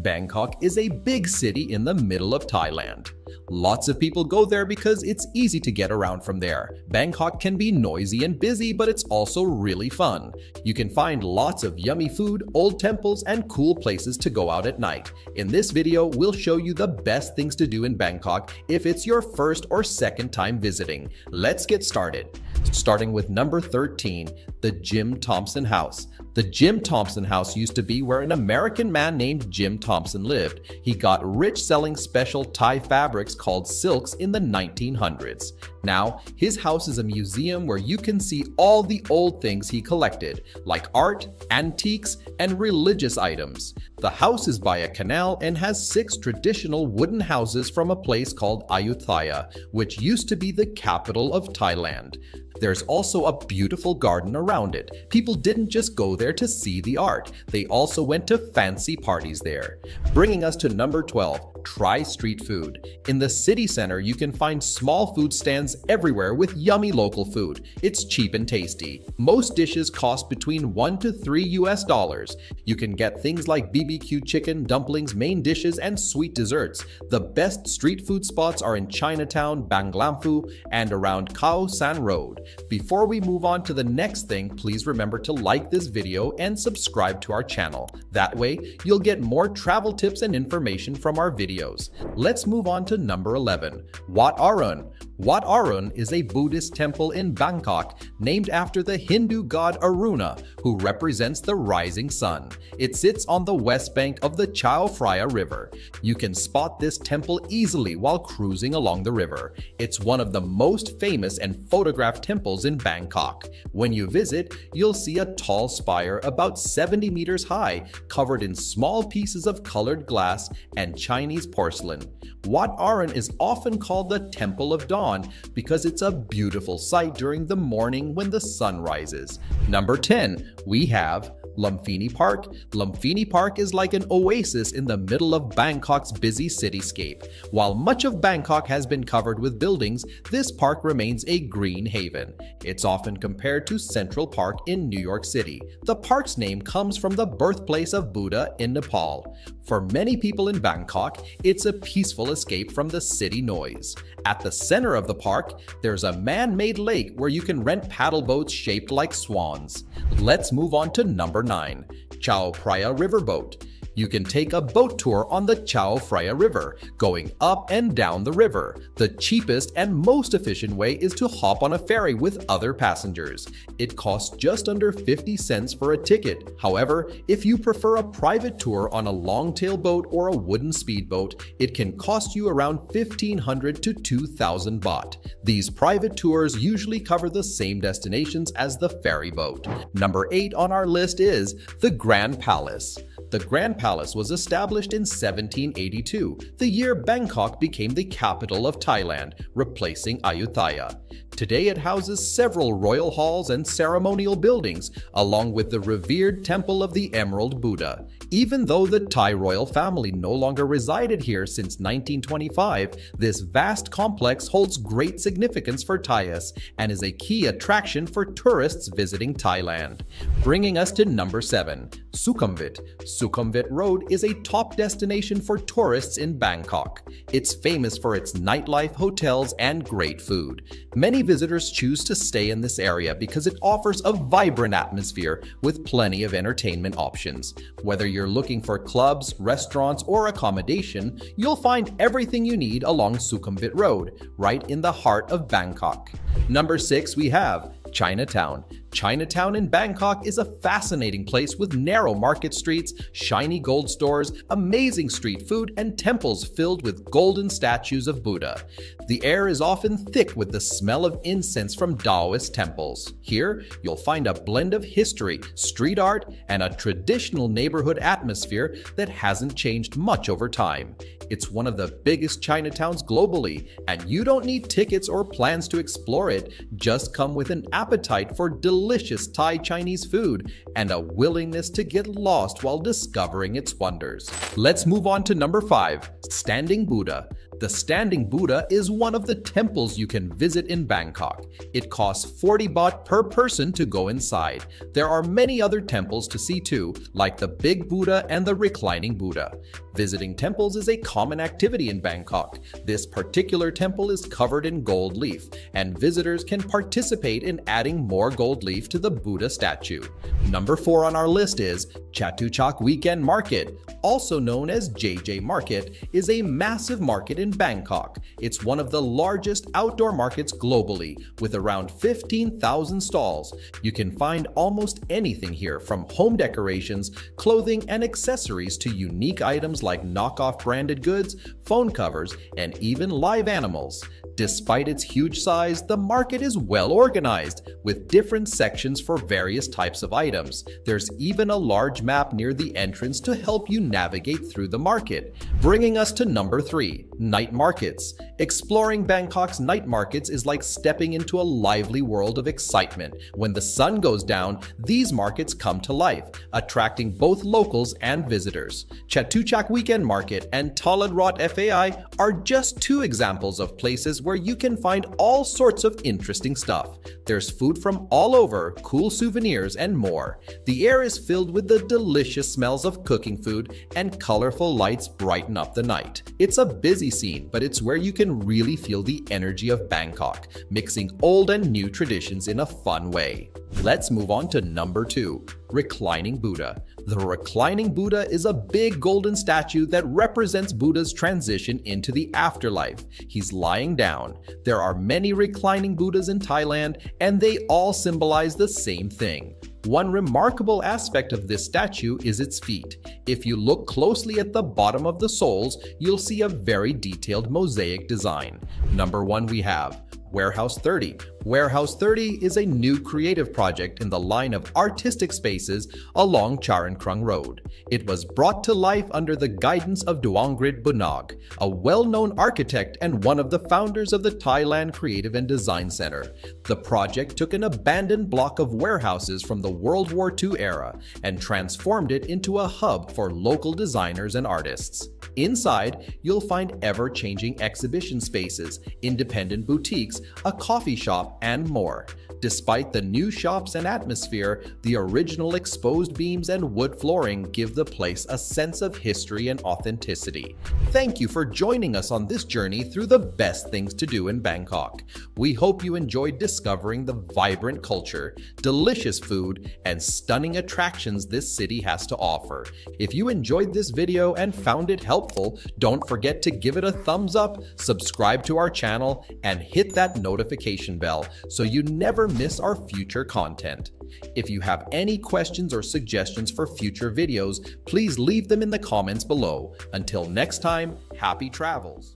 Bangkok is a big city in the middle of Thailand. Lots of people go there because it's easy to get around from there. Bangkok can be noisy and busy, but it's also really fun. You can find lots of yummy food, old temples, and cool places to go out at night. In this video, we'll show you the best things to do in Bangkok if it's your first or second time visiting. Let's get started. Starting with number 13, the Jim Thompson House. The Jim Thompson House used to be where an American man named Jim Thompson lived. He got rich selling special Thai fabrics called silks in the 1900s. Now, his house is a museum where you can see all the old things he collected, like art, antiques, and religious items. The house is by a canal and has 6 traditional wooden houses from a place called Ayutthaya, which used to be the capital of Thailand. There's also a beautiful garden around it. People didn't just go there to see the art, they also went to fancy parties there. Bringing us to number 12, try street food. In the city center, you can find small food stands everywhere with yummy local food. It's cheap and tasty. Most dishes cost between $1 to $3 US. You can get things like BBQ chicken, dumplings, main dishes, and sweet desserts. The best street food spots are in Chinatown, Banglamphu, and around Khao San Road. Before we move on to the next thing, please remember to like this video and subscribe to our channel. That way, you'll get more travel tips and information from our videos. Let's move on to number 11, Wat Arun. Wat Arun is a Buddhist temple in Bangkok named after the Hindu god Aruna, who represents the rising sun. It sits on the west bank of the Chao Phraya River. You can spot this temple easily while cruising along the river. It's one of the most famous and photographed temples in Bangkok. When you visit, you'll see a tall spire about 70 meters high, covered in small pieces of colored glass and Chinese porcelain. Wat Arun is often called the Temple of Dawn because it's a beautiful sight during the morning when the sun rises. Number 10, we have Lumphini Park. Lumphini Park is like an oasis in the middle of Bangkok's busy cityscape. While much of Bangkok has been covered with buildings, this park remains a green haven. It's often compared to Central Park in New York City. The park's name comes from the birthplace of Buddha in Nepal. For many people in Bangkok, it's a peaceful escape from the city noise. At the center of the park, there's a man-made lake where you can rent paddle boats shaped like swans. Let's move on to number 9, Chao Phraya River Boat. You can take a boat tour on the Chao Phraya River, going up and down the river. The cheapest and most efficient way is to hop on a ferry with other passengers. It costs just under 50 cents for a ticket. However, if you prefer a private tour on a long-tail boat or a wooden speedboat, it can cost you around 1,500 to 2,000 baht. These private tours usually cover the same destinations as the ferry boat. Number 8 on our list is the Grand Palace. The Grand Palace was established in 1782, the year Bangkok became the capital of Thailand, replacing Ayutthaya. Today it houses several royal halls and ceremonial buildings, along with the revered Temple of the Emerald Buddha. Even though the Thai royal family no longer resided here since 1925, this vast complex holds great significance for Thais and is a key attraction for tourists visiting Thailand. Bringing us to number 7, Sukhumvit. Sukhumvit Road is a top destination for tourists in Bangkok. It's famous for its nightlife, hotels, and great food. Many visitors choose to stay in this area because it offers a vibrant atmosphere with plenty of entertainment options. Whether you're looking for clubs, restaurants, or accommodation, you'll find everything you need along Sukhumvit Road, right in the heart of Bangkok. Number 6, we have Chinatown. Chinatown in Bangkok is a fascinating place with narrow market streets, shiny gold stores, amazing street food, and temples filled with golden statues of Buddha. The air is often thick with the smell of incense from Taoist temples. Here, you'll find a blend of history, street art, and a traditional neighborhood atmosphere that hasn't changed much over time. It's one of the biggest Chinatowns globally, and you don't need tickets or plans to explore it. Just come with an appetite for delicious Thai Chinese food and a willingness to get lost while discovering its wonders. Let's move on to number 5, Standing Buddha. The Standing Buddha is one of the temples you can visit in Bangkok. It costs 40 baht per person to go inside. There are many other temples to see too, like the Big Buddha and the Reclining Buddha. Visiting temples is a common activity in Bangkok. This particular temple is covered in gold leaf, and visitors can participate in adding more gold leaf to the Buddha statue. Number 4 on our list is Chatuchak Weekend Market, also known as JJ Market, is a massive market in Bangkok. It's one of the largest outdoor markets globally, with around 15,000 stalls. You can find almost anything here, from home decorations, clothing, and accessories to unique items like knockoff branded goods, phone covers, and even live animals. Despite its huge size, the market is well organized, with different sections for various types of items. There's even a large map near the entrance to help you navigate through the market. Bringing us to number 3, night markets. Exploring Bangkok's night markets is like stepping into a lively world of excitement. When the sun goes down, these markets come to life, attracting both locals and visitors. Chatuchak Weekend Market and Taladrot FAI are just 2 examples of places where you can find all sorts of interesting stuff. There's food from all over, cool souvenirs, and more. The air is filled with the delicious smells of cooking food, and colorful lights brighten up the night. It's a busy scene, but it's where you can really feel the energy of Bangkok, mixing old and new traditions in a fun way. Let's move on to number 2, Reclining Buddha. The Reclining Buddha is a big golden statue that represents Buddha's transition into the afterlife. He's lying down. There are many reclining Buddhas in Thailand, and they all symbolize the same thing. One remarkable aspect of this statue is its feet. If you look closely at the bottom of the soles, you'll see a very detailed mosaic design. Number 1 we have Warehouse 30. Warehouse 30 is a new creative project in the line of artistic spaces along Charan Krung Road. It was brought to life under the guidance of Duongrit Bunog, a well-known architect and one of the founders of the Thailand Creative and Design Center. The project took an abandoned block of warehouses from the World War II era and transformed it into a hub for local designers and artists. Inside, you'll find ever-changing exhibition spaces, independent boutiques, a coffee shop, and more. Despite the new shops and atmosphere, the original exposed beams and wood flooring give the place a sense of history and authenticity. Thank you for joining us on this journey through the best things to do in Bangkok. We hope you enjoyed discovering the vibrant culture, delicious food, and stunning attractions this city has to offer. If you enjoyed this video and found it helpful, don't forget to give it a thumbs up, subscribe to our channel, and hit that notification bell so you never miss our future content. If you have any questions or suggestions for future videos, please leave them in the comments below. Until next time, happy travels!